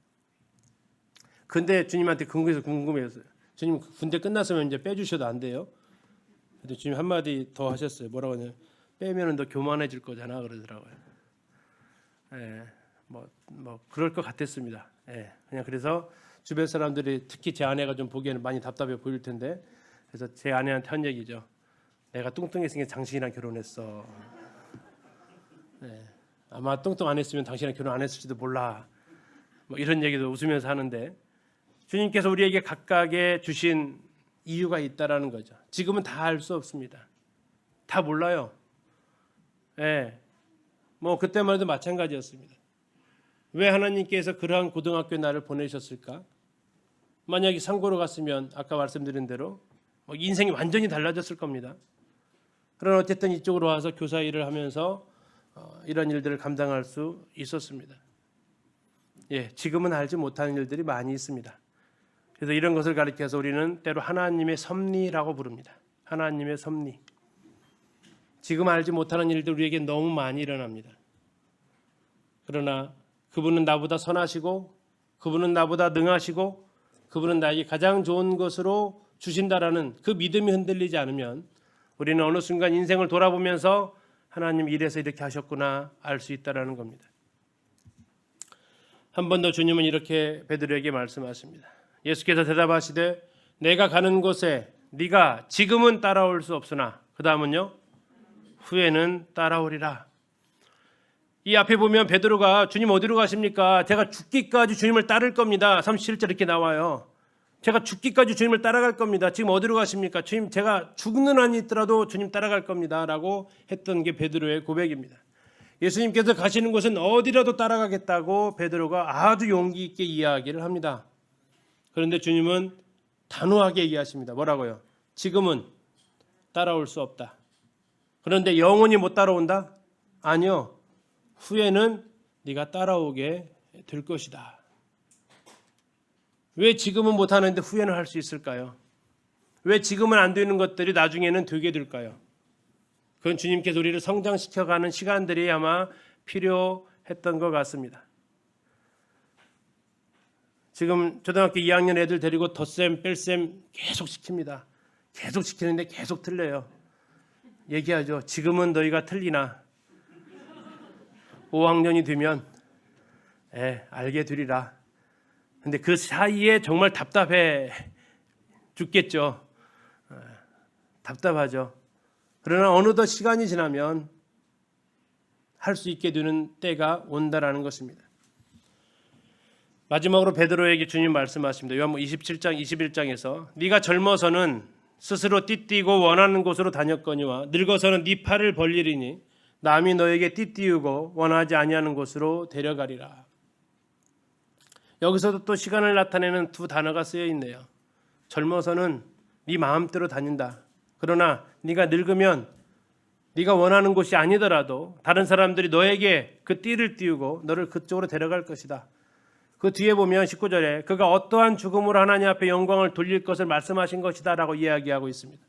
근데 주님한테 궁금해서 주님 군대 끝났으면 이제 빼주셔도 안 돼요? 근데 주님 한마디 더 하셨어요. 뭐라고 하냐면 빼면은 너 교만해질 거잖아 그러더라고요. 뭐 그럴 것 같았습니다. 그냥 그래서 주변 사람들이 특히 제 아내가 좀 보기에는 많이 답답해 보일 텐데 그래서 제 아내한테 한 얘기죠. 내가 뚱뚱했으니까 당신이랑 결혼했어. 아마 뚱뚱 안 했으면 당신이랑 결혼 안 했을지도 몰라. 뭐 이런 얘기도 웃으면서 하는데 주님께서 우리에게 각각의 주신 이유가 있다라는 거죠. 지금은 다 알 수 없습니다. 다 몰라요. 뭐 그때만 해도 마찬가지였습니다. 왜 하나님께서 그러한 고등학교에 나를 보내셨을까? 만약에 상고로 갔으면 아까 말씀드린 대로 인생이 완전히 달라졌을 겁니다. 그러나 어쨌든 이쪽으로 와서 교사 일을 하면서 이런 일들을 감당할 수 있었습니다. 지금은 알지 못하는 일들이 많이 있습니다. 그래서 이런 것을 가리켜서 우리는 때로 하나님의 섭리라고 부릅니다. 하나님의 섭리. 지금 알지 못하는 일들 우리에게 너무 많이 일어납니다. 그러나 그분은 나보다 선하시고 그분은 나보다 능하시고 그분은 나에게 가장 좋은 것으로 주신다라는 그 믿음이 흔들리지 않으면 우리는 어느 순간 인생을 돌아보면서 하나님 이래서 이렇게 하셨구나 알 수 있다라는 겁니다. 한 번 더 주님은 이렇게 베드로에게 말씀하십니다. 예수께서 대답하시되 내가 가는 곳에 네가 지금은 따라올 수 없으나 그 다음은요 후에는 따라오리라. 이 앞에 보면 베드로가 주님 어디로 가십니까? 제가 죽기까지 주님을 따를 겁니다. 37절 이렇게 나와요. 제가 죽기까지 주님을 따라갈 겁니다. 지금 어디로 가십니까? 주님 제가 죽는 한이 있더라도 주님 따라갈 겁니다. 라고 했던 게 베드로의 고백입니다. 예수님께서 가시는 곳은 어디라도 따라가겠다고 베드로가 아주 용기 있게 이야기를 합니다. 그런데 주님은 단호하게 얘기하십니다. 뭐라고요? 지금은 따라올 수 없다. 그런데 영원히 못 따라온다? 아니요. 후에는 네가 따라오게 될 것이다. 왜 지금은 못하는데 후에는 할 수 있을까요? 왜 지금은 안 되는 것들이 나중에는 되게 될까요? 그건 주님께서 우리를 성장시켜가는 시간들이 아마 필요했던 것 같습니다. 지금 초등학교 2학년 애들 데리고 덧셈, 뺄셈 계속 시킵니다. 계속 시키는데 계속 틀려요. 얘기하죠. 지금은 너희가 틀리나 5학년이 되면 알게 되리라. 근데 그 사이에 정말 답답해 죽겠죠. 답답하죠. 그러나 어느덧 시간이 지나면 할 수 있게 되는 때가 온다라는 것입니다. 마지막으로 베드로에게 주님 말씀하십니다. 요한복음 27장 21장에서 네가 젊어서는 스스로 띠띠고 원하는 곳으로 다녔거니와 늙어서는 네 팔을 벌리리니 남이 너에게 띠띠우고 원하지 아니하는 곳으로 데려가리라. 여기서도 또 시간을 나타내는 두 단어가 쓰여 있네요. 젊어서는 네 마음대로 다닌다. 그러나 네가 늙으면 네가 원하는 곳이 아니더라도 다른 사람들이 너에게 그 띠를 띄우고 너를 그쪽으로 데려갈 것이다. 그 뒤에 보면 19절에 그가 어떠한 죽음으로 하나님 앞에 영광을 돌릴 것을 말씀하신 것이다 라고 이야기하고 있습니다.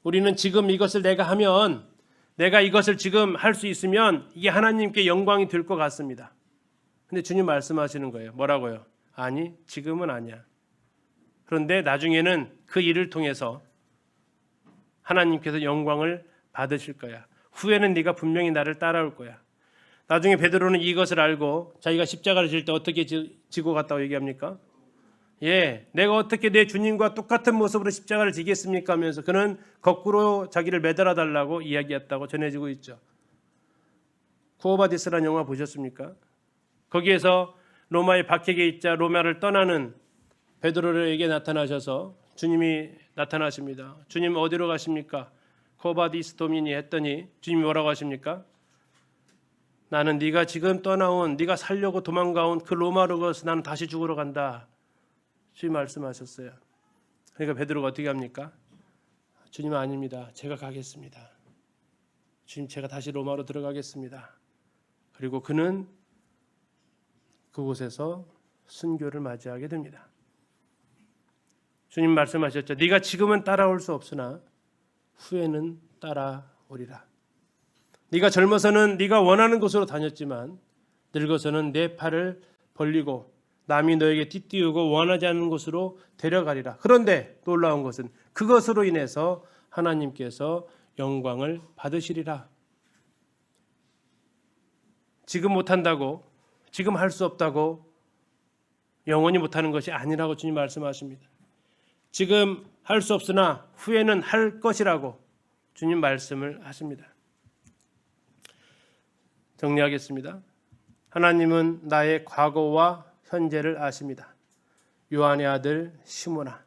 우리는 지금 이것을 내가 하면, 내가 이것을 지금 할 수 있으면 이게 하나님께 영광이 될 것 같습니다. 근데 주님 말씀하시는 거예요. 뭐라고요? 아니, 지금은 아니야. 그런데 나중에는 그 일을 통해서 하나님께서 영광을 받으실 거야. 후에는 네가 분명히 나를 따라올 거야. 나중에 베드로는 이것을 알고 자기가 십자가를 질 때 어떻게 지고 갔다고 얘기합니까? 내가 어떻게 내 주님과 똑같은 모습으로 십자가를 지겠습니까? 하면서 그는 거꾸로 자기를 매달아 달라고 이야기했다고 전해지고 있죠. 쿠오바디스라는 영화 보셨습니까? 거기에서 로마의 박해에 있자 로마를 떠나는 베드로에게 나타나셔서 주님이 나타나십니다. 주님 어디로 가십니까? 쿠오바디스 도미니 했더니 주님이 뭐라고 하십니까? 나는 네가 지금 떠나온, 네가 살려고 도망가온 그 로마로 가서 나는 다시 죽으러 간다. 주님 말씀하셨어요. 그러니까 베드로가 어떻게 합니까? 주님 아닙니다. 제가 가겠습니다. 주님 제가 다시 로마로 들어가겠습니다. 그리고 그는 그곳에서 순교를 맞이하게 됩니다. 주님 말씀하셨죠. 네가 지금은 따라올 수 없으나 후에는 따라오리라. 네가 젊어서는 네가 원하는 곳으로 다녔지만 늙어서는 내 팔을 벌리고 남이 너에게 띠띠우고 원하지 않는 곳으로 데려가리라. 그런데 놀라운 것은 그것으로 인해서 하나님께서 영광을 받으시리라. 지금 못한다고, 지금 할 수 없다고 영원히 못하는 것이 아니라고 주님 말씀하십니다. 지금 할 수 없으나 후에는 할 것이라고 주님 말씀을 하십니다. 정리하겠습니다. 하나님은 나의 과거와 현재를 아십니다. 요한의 아들 시므나.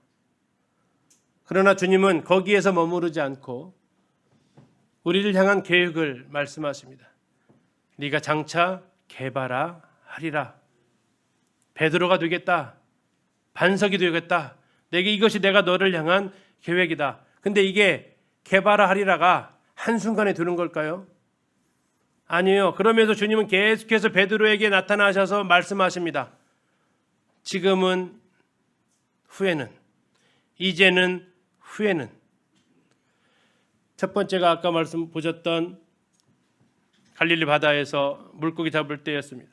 그러나 주님은 거기에서 머무르지 않고 우리를 향한 계획을 말씀하십니다. 네가 장차 개발하리라. 베드로가 되겠다. 반석이 되겠다. 이것이 내가 너를 향한 계획이다. 근데 이게 개발하리라가 한순간에 되는 걸까요? 아니에요. 그러면서 주님은 계속해서 베드로에게 나타나셔서 말씀하십니다. 지금은, 후에는, 이제는, 후에는. 첫 번째가 아까 말씀 보셨던 갈릴리 바다에서 물고기 잡을 때였습니다.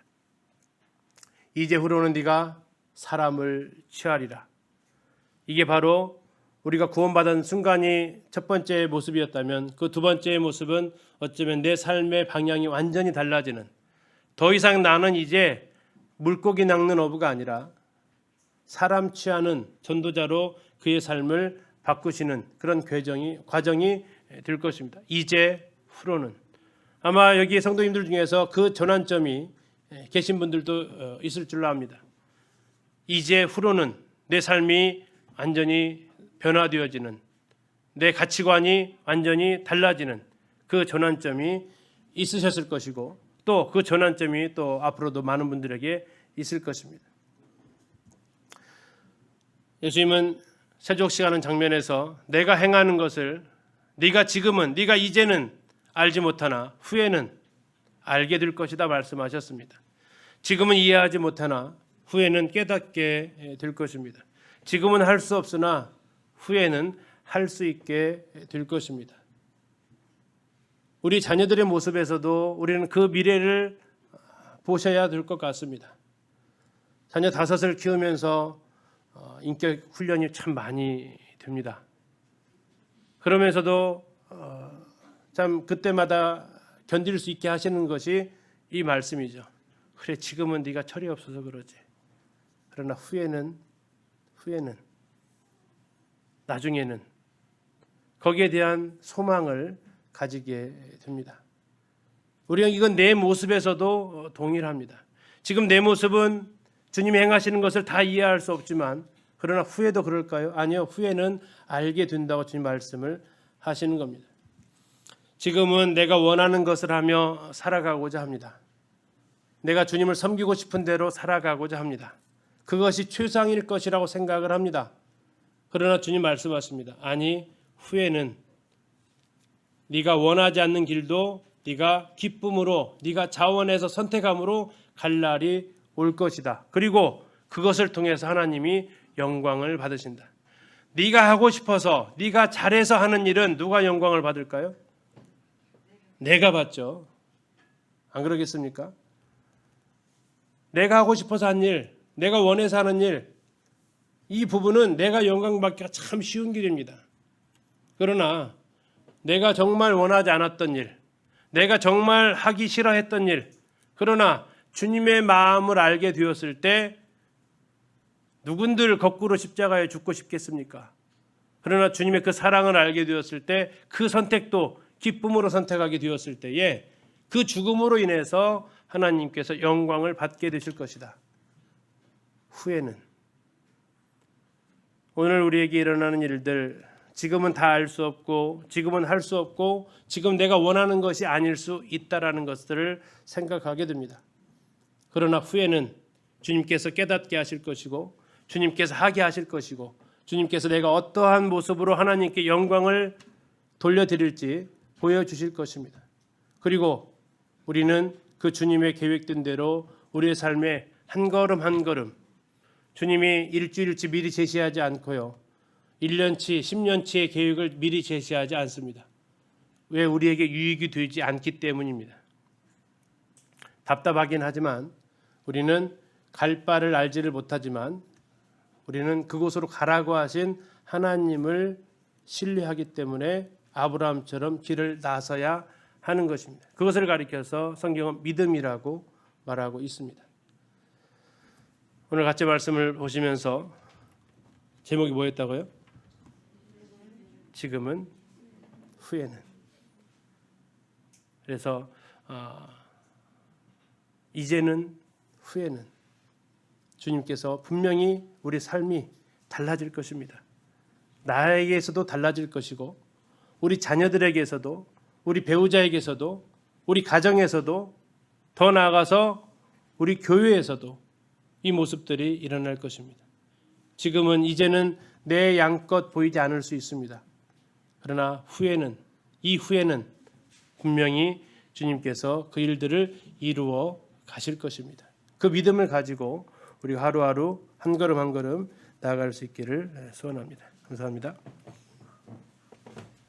이제 후로는 네가 사람을 취하리라. 이게 바로 우리가 구원받은 순간이 첫 번째 모습이었다면 그 두 번째의 모습은 어쩌면 내 삶의 방향이 완전히 달라지는, 더 이상 나는 이제 물고기 낚는 어부가 아니라 사람 취하는 전도자로 그의 삶을 바꾸시는 그런 과정이 될 것입니다. 이제 후로는. 아마 여기 성도님들 중에서 그 전환점이 계신 분들도 있을 줄로 압니다. 이제 후로는 내 삶이 완전히 변화되어지는, 내 가치관이 완전히 달라지는 그 전환점이 있으셨을 것이고 또 그 전환점이 또 앞으로도 많은 분들에게 있을 것입니다. 예수님은 세족시가는 장면에서 내가 행하는 것을 네가 지금은, 네가 이제는 알지 못하나 후에는 알게 될 것이다 말씀하셨습니다. 지금은 이해하지 못하나 후에는 깨닫게 될 것입니다. 지금은 할 수 없으나 후에는 할 수 있게 될 것입니다. 우리 자녀들의 모습에서도 우리는 그 미래를 보셔야 될 것 같습니다. 자녀 5을 키우면서 인격 훈련이 참 많이 됩니다. 그러면서도 참 그때마다 견딜 수 있게 하시는 것이 이 말씀이죠. 그래, 지금은 네가 철이 없어서 그러지. 그러나 후에는 나중에는 거기에 대한 소망을 가지게 됩니다. 우리가 이건 내 모습에서도 동일합니다. 지금 내 모습은 주님이 행하시는 것을 다 이해할 수 없지만 그러나 후에도 그럴까요? 아니요. 후에는 알게 된다고 주님 말씀을 하시는 겁니다. 지금은 내가 원하는 것을 하며 살아가고자 합니다. 내가 주님을 섬기고 싶은 대로 살아가고자 합니다. 그것이 최상일 것이라고 생각을 합니다. 그러나 주님 말씀하십니다. 아니, 후에는 네가 원하지 않는 길도 네가 기쁨으로, 네가 자원해서 선택함으로 갈 날이 올 것이다. 그리고 그것을 통해서 하나님이 영광을 받으신다. 네가 하고 싶어서, 네가 잘해서 하는 일은 누가 영광을 받을까요? 내가 받죠. 안 그러겠습니까? 내가 하고 싶어서 한 일, 내가 원해서 하는 일, 이 부분은 내가 영광 받기가 참 쉬운 길입니다. 그러나 내가 정말 원하지 않았던 일, 내가 정말 하기 싫어했던 일, 그러나 주님의 마음을 알게 되었을 때 누군들 거꾸로 십자가에 죽고 싶겠습니까? 그러나 주님의 그 사랑을 알게 되었을 때 그 선택도 기쁨으로 선택하게 되었을 때에 그 죽음으로 인해서 하나님께서 영광을 받게 되실 것이다. 후에는 오늘 우리에게 일어나는 일들, 지금은 다 알 수 없고 지금은 할 수 없고 지금 내가 원하는 것이 아닐 수 있다라는 것들을 생각하게 됩니다. 그러나 후에는 주님께서 깨닫게 하실 것이고 주님께서 하게 하실 것이고 주님께서 내가 어떠한 모습으로 하나님께 영광을 돌려드릴지 보여주실 것입니다. 그리고 우리는 그 주님의 계획된 대로 우리의 삶에 한 걸음 한 걸음, 주님이 일주일치 미리 제시하지 않고요, 1년치, 10년치의 계획을 미리 제시하지 않습니다. 왜? 우리에게 유익이 되지 않기 때문입니다. 답답하긴 하지만 우리는 갈 바를 알지를 못하지만 우리는 그곳으로 가라고 하신 하나님을 신뢰하기 때문에 아브라함처럼 길을 나서야 하는 것입니다. 그것을 가리켜서 성경은 믿음이라고 말하고 있습니다. 오늘 같이 말씀을 보시면서 제목이 뭐였다고요? 지금은, 후에는. 그래서 이제는, 후에는 주님께서 분명히 우리 삶이 달라질 것입니다. 나에게서도 달라질 것이고 우리 자녀들에게서도, 우리 배우자에게서도, 우리 가정에서도, 더 나아가서 우리 교회에서도 이 모습들이 일어날 것입니다. 지금은, 이제는 내 양껏 보이지 않을 수 있습니다. 그러나 후에는, 이 후에는 분명히 주님께서 그 일들을 이루어 가실 것입니다. 그 믿음을 가지고 우리 하루하루 한 걸음 한 걸음 나아갈 수 있기를 소원합니다. 감사합니다.